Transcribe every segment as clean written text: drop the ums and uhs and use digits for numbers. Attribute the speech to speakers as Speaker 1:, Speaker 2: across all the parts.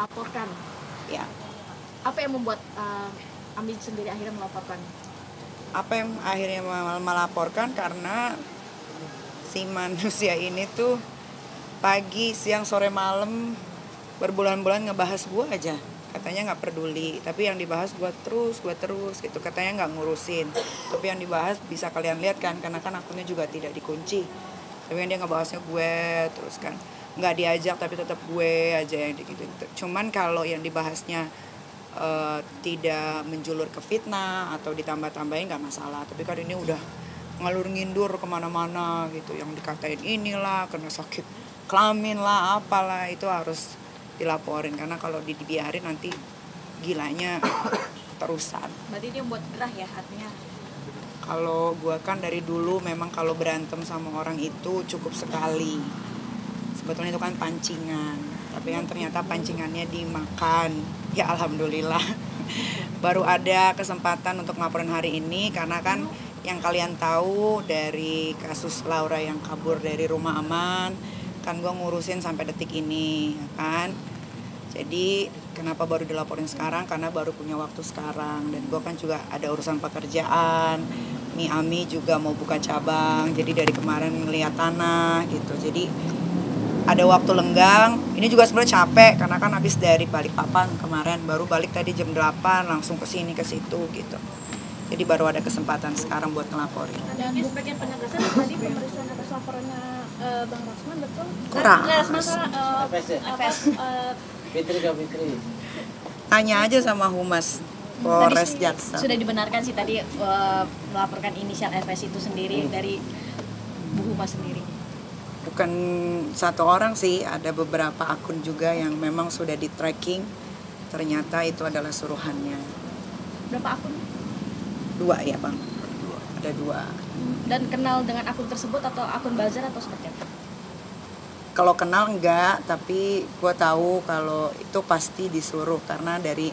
Speaker 1: melaporkan.
Speaker 2: Ya.
Speaker 1: Apa yang membuat Ami sendiri akhirnya melaporkan?
Speaker 2: Apa yang akhirnya melaporkan karena si manusia ini tuh pagi, siang, sore, malam berbulan-bulan ngebahas gue aja. Katanya nggak peduli, tapi yang dibahas gue terus gitu. Katanya nggak ngurusin, tapi yang dibahas bisa kalian lihat kan, karena kan akunnya juga tidak dikunci. Tapi yang dia ngebahasnya gue terus kan, nggak diajak tapi tetap gue aja yang gitu. Cuman kalau yang dibahasnya tidak menjulur ke fitnah atau ditambah-tambahin nggak masalah. Tapi kan ini udah ngalur ngindur kemana-mana gitu, yang dikatain inilah kena sakit kelamin lah apalah, itu harus dilaporin karena kalau dibiarin nanti gilanya terusan.
Speaker 1: Berarti dia membuat gerah ya artinya?
Speaker 2: Kalau gue kan dari dulu memang kalau berantem sama orang itu cukup sekali. Sebetulnya itu kan pancingan, tapi yang ternyata pancingannya dimakan. Ya alhamdulillah. Baru ada kesempatan untuk ngelaporin hari ini karena kan yang kalian tahu dari kasus Laura yang kabur dari rumah aman, kan gue ngurusin sampai detik ini, ya kan. Jadi kenapa baru dilaporin sekarang? Karena baru punya waktu sekarang. Dan gue kan juga ada urusan pekerjaan. Nih Ami juga mau buka cabang. Jadi dari kemarin ngeliat tanah gitu. Jadi ada waktu lenggang. Ini juga sebenarnya capek karena kan habis dari Balikpapan kemarin. Baru balik tadi jam 8 langsung ke sini ke situ gitu. Jadi baru ada kesempatan sekarang buat ngelaporin.
Speaker 1: Dan sebagian penegasan tadi pemeriksaan atas laporannya Bang Rasman betul?
Speaker 2: Kurang.
Speaker 3: Fitri.
Speaker 2: Tanya aja sama Humas Polres Jaksel.
Speaker 1: Sudah dibenarkan sih tadi melaporkan inisial FS itu sendiri dari Bu Humas sendiri.
Speaker 2: Bukan satu orang sih, ada beberapa akun juga yang memang sudah di tracking. Ternyata itu adalah suruhannya.
Speaker 1: Berapa akun?
Speaker 2: 2 ya Bang. Ada 2.
Speaker 1: Dan kenal dengan akun tersebut atau akun buzzer atau seperti apa?
Speaker 2: Kalau kenal enggak, tapi gue tahu kalau itu pasti disuruh karena dari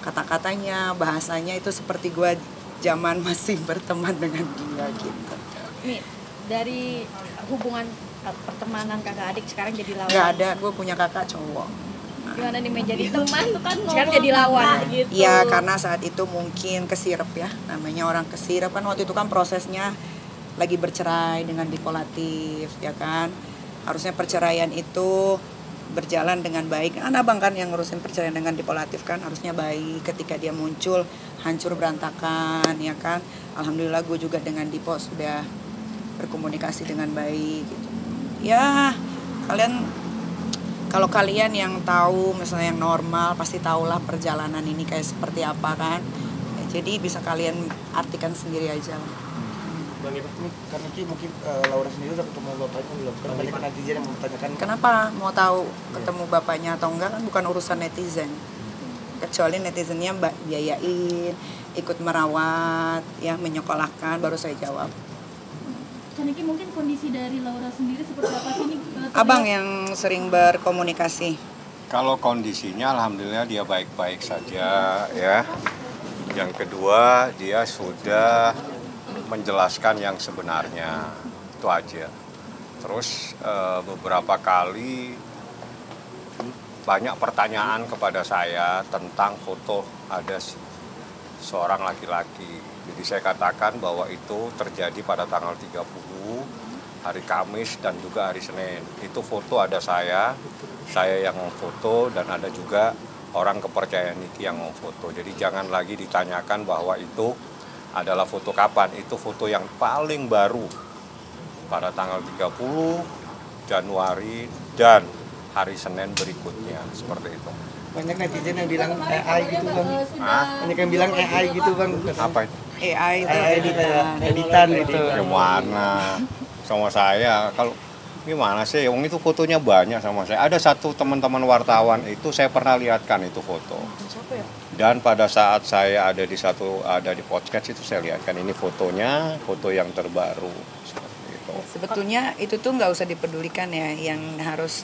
Speaker 2: kata-katanya, bahasanya itu seperti gue zaman masih berteman dengan dia gitu.
Speaker 1: Nih, dari hubungan pertemanan kakak adik sekarang jadi lawan.
Speaker 2: Enggak ada, gue punya kakak cowok.
Speaker 1: Gimana nih menjadi teman kan sekarang jadi lawan gitu.
Speaker 2: Iya, karena saat itu mungkin kesirep ya, namanya orang kesirep kan waktu itu kan prosesnya lagi bercerai dengan bipolatif ya kan. Harusnya perceraian itu berjalan dengan baik. Abang kan yang ngurusin perceraian dengan bipolatif kan harusnya baik. Ketika dia muncul hancur berantakan ya kan. Alhamdulillah gue juga dengan Dipo sudah berkomunikasi dengan baik gitu. Ya kalau kalian yang tahu misalnya yang normal pasti tahulah perjalanan ini kayak seperti apa kan. Ya, jadi bisa kalian artikan sendiri aja lah.
Speaker 4: Bang Ibu, karena mungkin Laura sendiri udah ketemu bapaknya belum? Karena banyak netizen yang mempertanyakan.
Speaker 2: Kenapa mau tahu ketemu bapaknya atau enggak kan bukan urusan netizen. Kecuali netizennya biayain, ikut merawat, ya menyekolahkan, baru saya jawab.
Speaker 5: Kaniki mungkin kondisi dari Laura sendiri seperti apa sih ini?
Speaker 2: Abang yang sering berkomunikasi.
Speaker 6: Kalau kondisinya alhamdulillah dia baik-baik saja ya. Yang kedua dia sudah menjelaskan yang sebenarnya, itu aja. Terus beberapa kali banyak pertanyaan kepada saya tentang foto ada seorang laki-laki. Jadi saya katakan bahwa itu terjadi pada tanggal 30 hari Kamis dan juga hari Senin. Itu foto ada saya yang memfoto dan ada juga orang kepercayaan Niki yang memfoto. Jadi jangan lagi ditanyakan bahwa itu adalah foto kapan, itu foto yang paling baru pada tanggal 30 Januari dan hari Senin berikutnya, seperti itu.
Speaker 4: Banyak netizen yang bilang AI gitu Bang. Banyak yang bilang AI gitu Bang.
Speaker 6: Apa itu?
Speaker 2: AI itu
Speaker 4: editan gitu.
Speaker 6: Gimana sama saya, kalau gimana sih, yang itu fotonya banyak sama saya. Ada satu teman-teman wartawan itu saya pernah lihatkan itu foto. Dan pada saat saya ada di podcast itu saya lihatkan ini fotonya, foto yang terbaru seperti itu.
Speaker 2: Sebetulnya itu tuh nggak usah dipedulikan ya, yang harus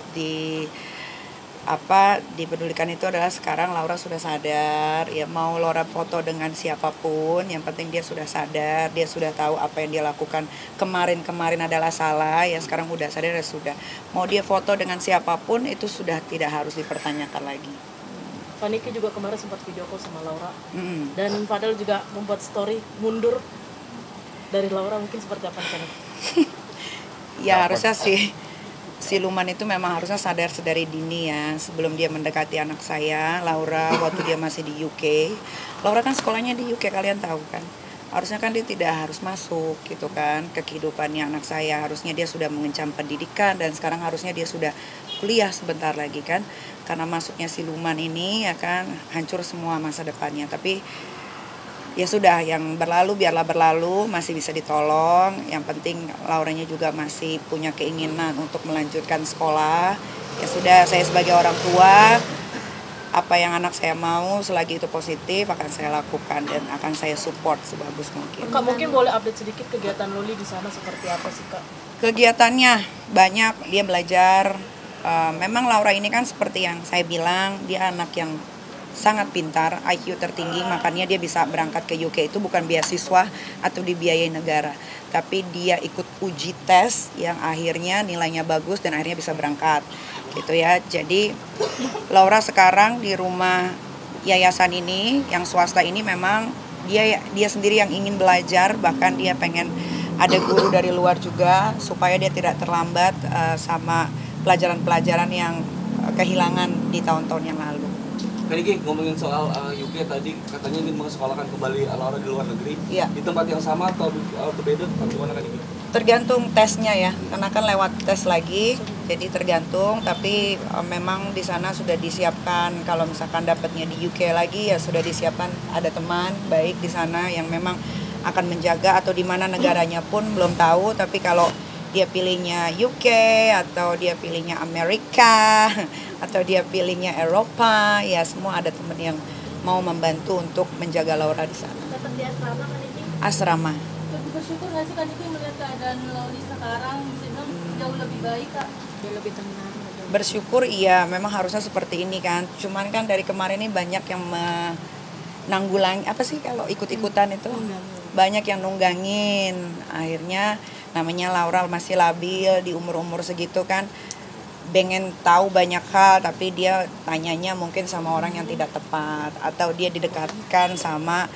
Speaker 2: dipedulikan itu adalah sekarang Laura sudah sadar ya, mau Laura foto dengan siapapun yang penting dia sudah sadar, dia sudah tahu apa yang dia lakukan kemarin adalah salah ya, sekarang udah sadar ya sudah, mau dia foto dengan siapapun itu sudah tidak harus dipertanyakan lagi.
Speaker 7: Pak Niki juga kemarin sempat video call sama Laura.
Speaker 2: Mm-mm.
Speaker 7: Dan Fadel juga membuat story mundur dari Laura, mungkin seperti apa nih?
Speaker 2: Ya harusnya sih siluman itu memang harusnya sadar sedari dini ya, sebelum dia mendekati anak saya, Laura, waktu dia masih di UK. Laura kan sekolahnya di UK, kalian tahu kan. Harusnya kan dia tidak harus masuk gitu kan ke kehidupannya anak saya. Harusnya dia sudah mengencam pendidikan dan sekarang harusnya dia sudah kuliah sebentar lagi kan. Karena masuknya siluman ini ya kan hancur semua masa depannya. Tapi ya sudah, yang berlalu biarlah berlalu, masih bisa ditolong. Yang penting Lauranya juga masih punya keinginan untuk melanjutkan sekolah. Ya sudah, saya sebagai orang tua, apa yang anak saya mau selagi itu positif akan saya lakukan dan akan saya support sebagus mungkin.
Speaker 7: Kak, mungkin boleh update sedikit kegiatan Loli di sana seperti apa sih, Kak?
Speaker 2: Kegiatannya banyak, dia belajar. Memang Laura ini kan seperti yang saya bilang, dia anak yang sangat pintar, IQ tertinggi, makanya dia bisa berangkat ke UK itu bukan beasiswa atau dibiayai negara, tapi dia ikut uji tes yang akhirnya nilainya bagus dan akhirnya bisa berangkat gitu ya. Jadi Laura sekarang di rumah yayasan ini yang swasta ini memang dia sendiri yang ingin belajar, bahkan dia pengen ada guru dari luar juga supaya dia tidak terlambat sama pelajaran-pelajaran yang kehilangan di tahun-tahun yang lalu.
Speaker 8: Tadi Ki, ngomongin soal UK tadi katanya ingin mengesekolahkan kembali Laura di luar negeri.
Speaker 2: Iya.
Speaker 8: Di tempat yang sama atau berbeda? Bagaimana kan ini?
Speaker 2: Tergantung tesnya ya, karena kan lewat tes lagi, jadi tergantung. Tapi memang di sana sudah disiapkan, kalau misalkan dapatnya di UK lagi ya sudah disiapkan ada teman baik di sana yang memang akan menjaga, atau di mana negaranya pun belum tahu. Tapi kalau dia pilihnya UK atau dia pilihnya Amerika atau dia pilihnya Eropa, ya semua ada teman yang mau membantu untuk menjaga Laura di sana.
Speaker 5: Tetap di asrama kan ini?
Speaker 2: Asrama.
Speaker 5: Bersyukur nggak sih Kak Niki melihat keadaan Loli sekarang bisa bilang jauh lebih baik Kak?
Speaker 1: Dia lebih tenang.
Speaker 2: Bersyukur iya, memang harusnya seperti ini kan. Cuman kan dari kemarin ini banyak yang menanggulangi, apa sih kalau ikut-ikutan itu? Banyak yang nunggangin. Akhirnya namanya Laura masih labil di umur-umur segitu kan. Pengen tahu banyak hal, tapi dia tanyanya mungkin sama orang yang tidak tepat, atau dia didekatkan sama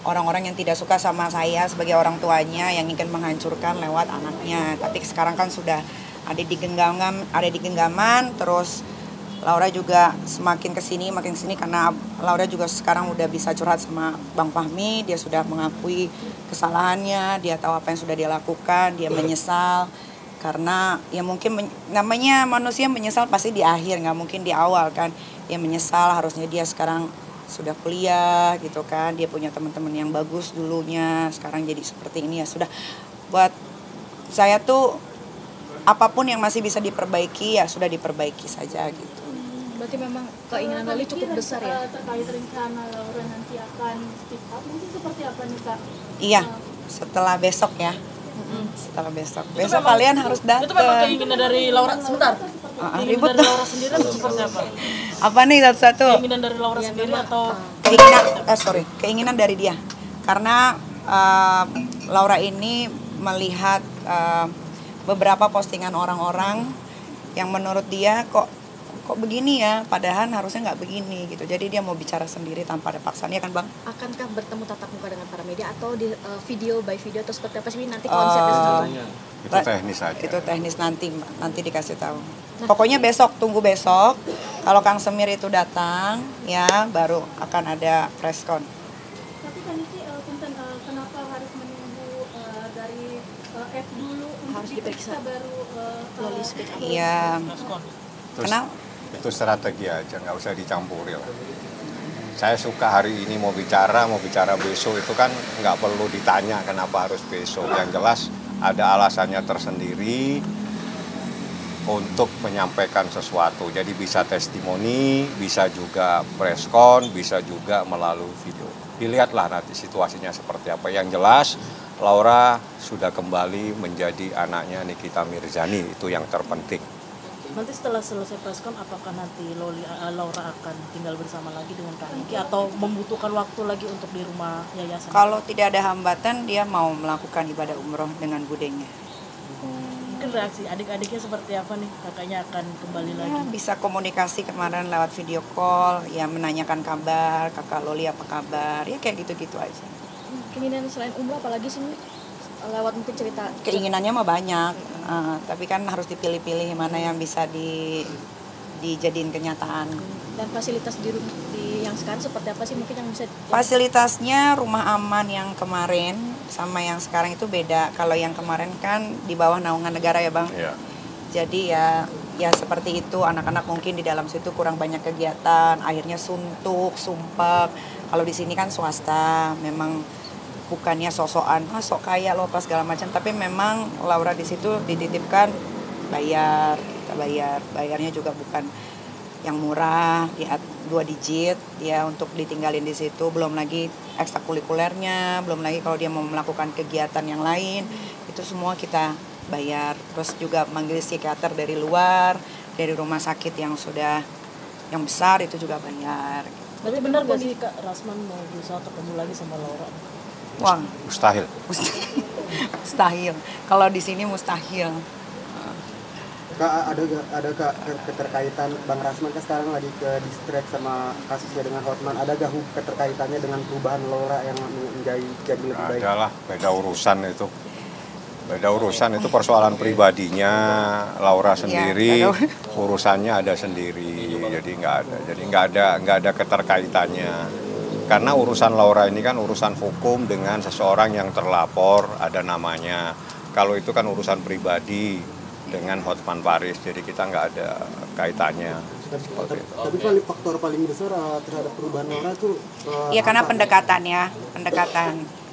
Speaker 2: orang-orang yang tidak suka sama saya sebagai orang tuanya yang ingin menghancurkan lewat anaknya. Tapi sekarang kan sudah ada di genggaman, terus Laura juga semakin kesini makin kesini karena Laura juga sekarang udah bisa curhat sama Bang Fahmi. Dia sudah mengakui kesalahannya, dia tahu apa yang sudah dia lakukan, dia menyesal. Karena ya mungkin namanya manusia menyesal pasti di akhir, nggak mungkin di awal kan. Dia menyesal, harusnya dia sekarang sudah kuliah gitu kan, dia punya teman-teman yang bagus dulunya, sekarang jadi seperti ini. Ya sudah, buat saya tuh apapun yang masih bisa diperbaiki ya sudah diperbaiki saja gitu.
Speaker 1: Berarti memang keinginan Loli cukup besar ya?
Speaker 5: Terkait rencana Laura nanti akan speak up, mungkin seperti apa nih Kak?
Speaker 2: Iya, setelah besok ya. Setelah besok
Speaker 7: Memang,
Speaker 2: kalian harus datang.
Speaker 7: Itu memang keinginan dari Laura. Sebentar, keinginan
Speaker 2: ribut
Speaker 7: dari Laura sendiri atau seperti apa?
Speaker 2: Apa nih satu-satu?
Speaker 7: Keinginan dari Laura sendiri atau
Speaker 2: Keinginan dari dia. Karena Laura ini melihat beberapa postingan orang-orang yang menurut dia kok begini ya, padahal harusnya nggak begini gitu. Jadi dia mau bicara sendiri tanpa ada paksaan, ya kan Bang?
Speaker 1: Akankah bertemu tatap muka dengan para media atau di video by video atau seperti apa sih nanti konsepnya?
Speaker 6: Itu teknis aja.
Speaker 2: Itu teknis nanti dikasih tahu. Pokoknya besok, tunggu besok. Kalau Kang Semir itu datang, ya baru akan ada press con.
Speaker 5: Tapi Kak Niki, punten, kenapa harus menunggu dari F dulu untuk
Speaker 1: Harus diperiksa.
Speaker 5: baru
Speaker 1: Loli speak up.
Speaker 2: Iya. Kenapa?
Speaker 6: Itu strategi aja, nggak usah dicampuri lah. Saya suka hari ini mau bicara besok, itu kan nggak perlu ditanya kenapa harus besok. Yang jelas ada alasannya tersendiri untuk menyampaikan sesuatu. Jadi bisa testimoni, bisa juga press con, bisa juga melalui video. Dilihatlah nanti situasinya seperti apa. Yang jelas Laura sudah kembali menjadi anaknya Nikita Mirzani, itu yang terpenting.
Speaker 7: nanti setelah selesai preskon apakah nanti Laura akan tinggal bersama lagi dengan Kak Niki atau membutuhkan waktu lagi untuk di rumah yayasan?
Speaker 2: Kalau tidak ada hambatan, dia mau melakukan ibadah umroh dengan budenya.
Speaker 7: Mungkin reaksi adik-adiknya seperti apa nih? Kakaknya akan kembali lagi.
Speaker 2: Ya, bisa komunikasi kemarin lewat video call, ya menanyakan kabar, kakak Loli apa kabar, ya kayak gitu-gitu aja.
Speaker 1: Keinginan selain umroh apalagi sih Mi? Lewat mungkin cerita
Speaker 2: Keinginannya mah banyak, tapi kan harus dipilih-pilih mana yang bisa dijadiin kenyataan.
Speaker 1: dan fasilitas di yang sekarang seperti apa sih mungkin yang bisa
Speaker 2: Fasilitasnya rumah aman yang kemarin sama yang sekarang itu beda. Kalau yang kemarin kan di bawah naungan negara ya Bang.
Speaker 6: Ya.
Speaker 2: Jadi ya seperti itu, anak-anak mungkin di dalam situ kurang banyak kegiatan, akhirnya suntuk, sumpek. Kalau di sini kan swasta, memang bukannya sosokan, sok kaya loh pas segala macam, tapi memang Laura di situ dititipkan kita bayarnya juga bukan yang murah, di 2 digit ya untuk ditinggalin di situ, belum lagi ekstrakurikulernya, belum lagi kalau dia mau melakukan kegiatan yang lain, itu semua kita bayar. Terus juga manggil psikiater dari luar, dari rumah sakit yang besar itu juga bayar.
Speaker 7: Berarti benar gak sih Kak Rasman mau berusaha ketemu lagi sama Laura?
Speaker 2: Wah,
Speaker 6: Mustahil.
Speaker 2: mustahil. Kalau di sini mustahil.
Speaker 9: Kak, ada keterkaitan Bang Rasman kan sekarang lagi ke distract sama kasusnya dengan Hotman. Ada gak keterkaitannya dengan perubahan Laura yang menjadi lebih baik?
Speaker 6: Adalah beda urusan itu. Beda urusan itu persoalan pribadinya Laura sendiri, urusannya ada sendiri. Jadi nggak ada keterkaitannya. Karena urusan Laura ini kan urusan hukum dengan seseorang yang terlapor, ada namanya. Kalau itu kan urusan pribadi dengan Hotman Paris, jadi kita nggak ada kaitannya.
Speaker 9: Tapi faktor paling besar terhadap perubahan Laura itu
Speaker 2: Iya karena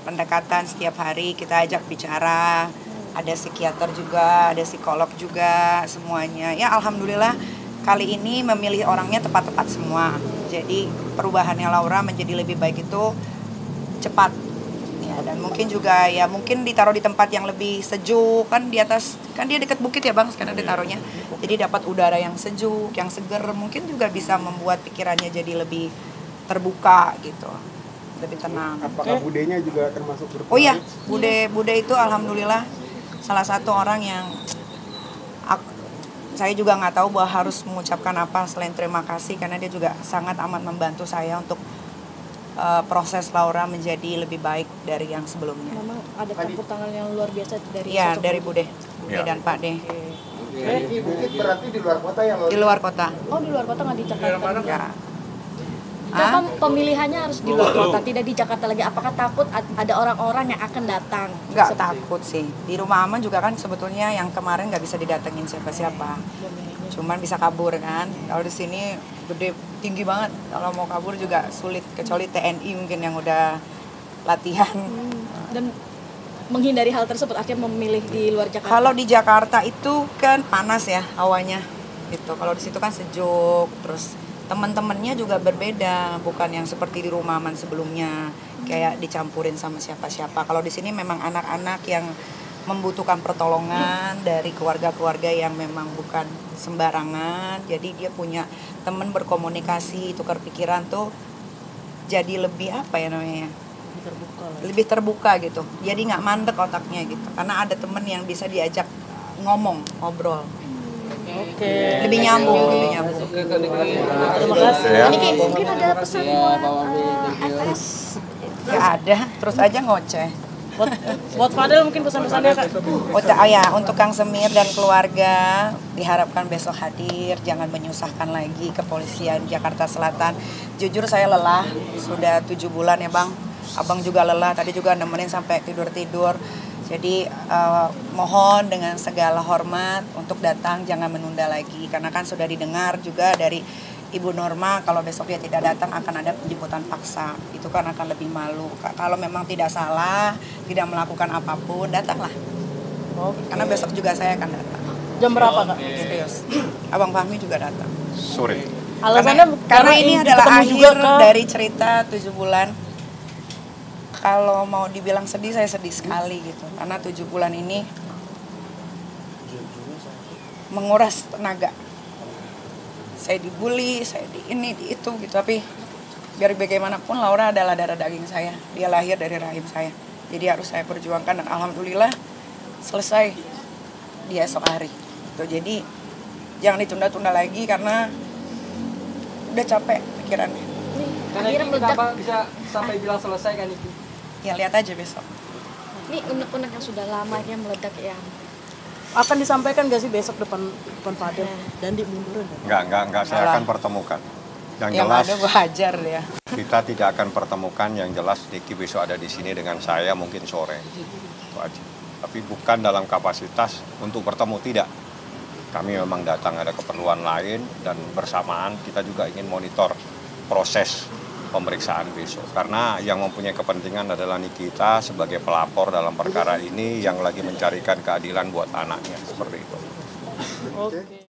Speaker 2: pendekatan setiap hari kita ajak bicara, ada psikiater juga, ada psikolog juga, semuanya. Ya alhamdulillah kali ini memilih orangnya tepat-tepat semua. Jadi perubahannya Laura menjadi lebih baik itu cepat. Ya, dan mungkin juga ya mungkin ditaruh di tempat yang lebih sejuk, kan di atas, kan dia dekat bukit ya Bang sekarang ditaruhnya. Jadi dapat udara yang sejuk, yang seger, mungkin juga bisa membuat pikirannya jadi lebih terbuka gitu. Lebih tenang.
Speaker 9: Apakah budenya juga termasuk berpengaruh?
Speaker 2: Oh iya, Bude itu alhamdulillah salah satu orang yang saya juga nggak tahu bahwa harus mengucapkan apa selain terima kasih, karena dia juga sangat amat membantu saya untuk proses Laura menjadi lebih baik dari yang sebelumnya.
Speaker 1: memang ada campur tangan yang luar biasa dari
Speaker 2: Iya,
Speaker 1: sosok
Speaker 2: dari Bude dan Pak De.
Speaker 9: Ini bukit berarti di luar kota ya?
Speaker 2: Di luar kota.
Speaker 1: Oh, di luar kota nggak di Jakarta.
Speaker 2: Ya.
Speaker 1: Kenapa pemilihannya harus di luar kota, tidak di Jakarta lagi? Apakah takut ada orang-orang yang akan datang?
Speaker 2: Nggak takut sih. Di rumah aman juga kan sebetulnya yang kemarin nggak bisa didatengin siapa-siapa. Cuman bisa kabur kan. Kalau di sini gede, tinggi banget. Kalau mau kabur juga sulit, kecuali TNI mungkin yang udah latihan.
Speaker 1: Dan menghindari hal tersebut akhirnya memilih di luar Jakarta.
Speaker 2: Kalau di Jakarta itu kan panas ya hawanya. Gitu. Kalau di situ kan sejuk, terus teman-temannya juga berbeda, bukan yang seperti di rumah aman sebelumnya kayak dicampurin sama siapa-siapa. Kalau di sini memang anak-anak yang membutuhkan pertolongan dari keluarga-keluarga yang memang bukan sembarangan. Jadi dia punya teman berkomunikasi, tukar pikiran tuh jadi lebih apa ya namanya? Lebih terbuka gitu. Jadi nggak mandek otaknya gitu. Karena ada teman yang bisa diajak ngobrol.
Speaker 7: Oke.
Speaker 2: Lebih nyambung.
Speaker 7: Terima kasih.
Speaker 6: Ya.
Speaker 1: Ini mungkin ada pesan buat FS.
Speaker 2: Gak ada, terus aja ngoceh.
Speaker 7: Buat Fadel mungkin pesan-pesannya Kak.
Speaker 2: Untuk Kang Semir dan keluarga diharapkan besok hadir, jangan menyusahkan lagi kepolisian Jakarta Selatan. Jujur saya lelah, sudah 7 bulan ya Bang. Abang juga lelah, tadi juga nemenin sampai tidur-tidur. Jadi mohon dengan segala hormat untuk datang, jangan menunda lagi. Karena kan sudah didengar juga dari Ibu Norma, kalau besok dia tidak datang akan ada penjemputan paksa. Itu kan akan lebih malu. Kalau memang tidak salah, tidak melakukan apapun, datanglah. Karena besok juga saya akan datang.
Speaker 7: Jam berapa Kak?
Speaker 2: Serius. Abang Fahmi juga datang.
Speaker 6: Sore.
Speaker 7: Alasannya
Speaker 2: Karena ini adalah
Speaker 7: ketemu
Speaker 2: akhir
Speaker 7: Kak.
Speaker 2: dari cerita 7 bulan. Kalau mau dibilang sedih, saya sedih sekali gitu. Karena 7 bulan ini menguras tenaga. Saya dibully, saya di ini, di itu gitu. Tapi biar bagaimanapun Laura adalah darah daging saya. Dia lahir dari rahim saya. Jadi harus saya perjuangkan dan alhamdulillah selesai di esok hari. Tuh, jadi jangan ditunda-tunda lagi karena udah capek pikirannya.
Speaker 1: Nih,
Speaker 10: Karena
Speaker 1: akhirnya
Speaker 10: ini
Speaker 1: meledak.
Speaker 10: kenapa bisa sampai bilang selesai kan itu?
Speaker 2: Ya lihat aja besok.
Speaker 1: Ini unek-unek yang sudah lama akhirnya meledak ya.
Speaker 7: Akan disampaikan gak sih besok depan Fadil dan dimundurin?
Speaker 6: Enggak, saya
Speaker 2: Alah.
Speaker 6: akan pertemukan. Yang
Speaker 2: Yang
Speaker 6: jelas
Speaker 2: ada gue hajar ya.
Speaker 6: kita tidak akan pertemukan, yang jelas Niki besok ada di sini dengan saya mungkin sore. Itu aja. Tapi bukan dalam kapasitas untuk bertemu, tidak. Kami memang datang ada keperluan lain dan bersamaan kita juga ingin monitor proses pemeriksaan besok. Karena yang mempunyai kepentingan adalah Nikita sebagai pelapor dalam perkara ini yang lagi mencarikan keadilan buat anaknya, seperti itu.
Speaker 7: Oke.